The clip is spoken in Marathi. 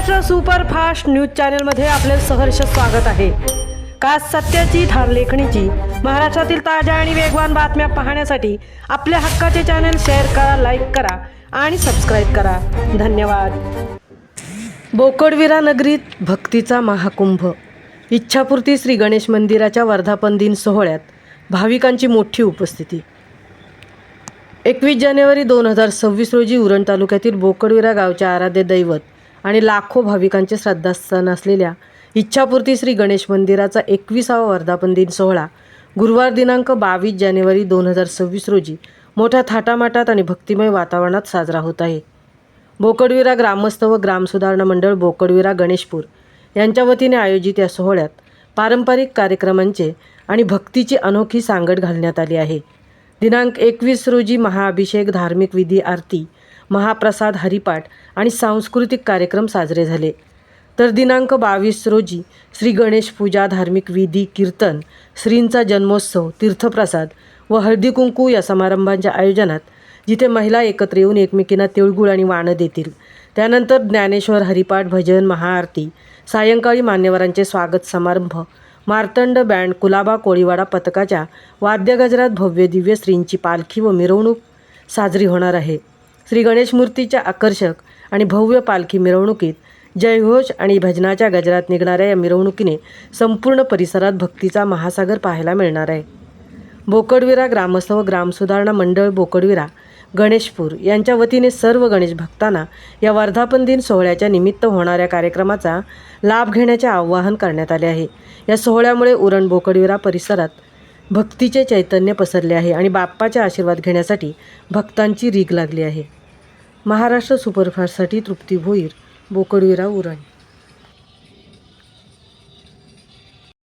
महाराष्ट्र सुपरफास्ट न्यूज चॅनलमध्ये आपले सहर्ष स्वागत आहे। खास सत्याची धार लेखणीची महाराष्ट्रातील ताज्या आणि वेगवान बातम्या पाहण्यासाठी आपल्या हक्काचे चॅनल शेअर करा, लाईक करा आणि सबस्क्राईब करा। धन्यवाद। बोकडविरा नगरीत भक्तीचा महाकुंभ। इच्छापूर्ती श्री गणेश मंदिराच्या वर्धापन दिन सोहळ्यात भाविकांची मोठी उपस्थिती। 21 जानेवारी 2026 रोजी उरण तालुक्यातील बोकडविरा गावचे आराध्य दैवत आणि लाखो भाविकांचे श्रद्धास्थान असलेल्या इच्छापूर्ती श्री गणेश मंदिराचा 21वा वर्धापन दिन सोहळा गुरुवार दिनांक 22 जानेवारी 2026 रोजी मोठ्या थाटामाटात आणि भक्तिमय वातावरणात साजरा होत आहे। बोकडविरा ग्रामस्थ व ग्रामसुधारणा मंडळ बोकडविरा गणेशपूर यांच्या वतीने आयोजित या सोहळ्यात पारंपरिक कार्यक्रमांचे आणि भक्तीची अनोखी सांगड घालण्यात आली आहे। दिनांक 21 रोजी महाअभिषेक, धार्मिक विधी, आरती, महाप्रसाद, हरिपाठ आणि सांस्कृतिक कार्यक्रम साजरे झाले। तर दिनांक 22 रोजी श्री गणेश पूजा, धार्मिक विधी, कीर्तन, श्रींचा जन्मोत्सव, तीर्थप्रसाद व हळदी कुंकू या समारंभांच्या आयोजनात जिथे महिला एकत्र येऊन एकमेकींना तिळगुळ आणि वाणं देतील। त्यानंतर ज्ञानेश्वर, हरिपाठ, भजन, महाआरती, सायंकाळी मान्यवरांचे स्वागत समारंभ, मार्तंड बँड, कुलाबा कोळीवाडा पथकाच्या वाद्यगजरात भव्य दिव्य श्रींची पालखी व मिरवणूक साजरी होणार आहे। श्री गणेश मूर्तीच्या आकर्षक आणि भव्य पालखी मिरवणुकीत जयघोष आणि भजनाच्या गजरात निघणाऱ्या या मिरवणुकीने संपूर्ण परिसरात भक्तीचा महासागर पाहायला मिळणार आहे। बोकडविरा ग्रामस्थ व ग्रामसुधारणा मंडळ बोकडविरा गणेशपूर यांच्या वतीने सर्व गणेश भक्तांना या वर्धापन दिन सोहळ्याच्या निमित्त होणाऱ्या कार्यक्रमाचा लाभ घेण्याचे आवाहन करण्यात आले आहे। या सोहळ्यामुळे उरण बोकडविरा परिसरात भक्तीचे चैतन्य पसरले आहे आणि बाप्पाचे आशीर्वाद घेण्यासाठी भक्तांची रीघ लागली आहे। महाराष्ट्र सुपरफास्टसाठी तृप्ती भोईर, बोकडविरा, उरण।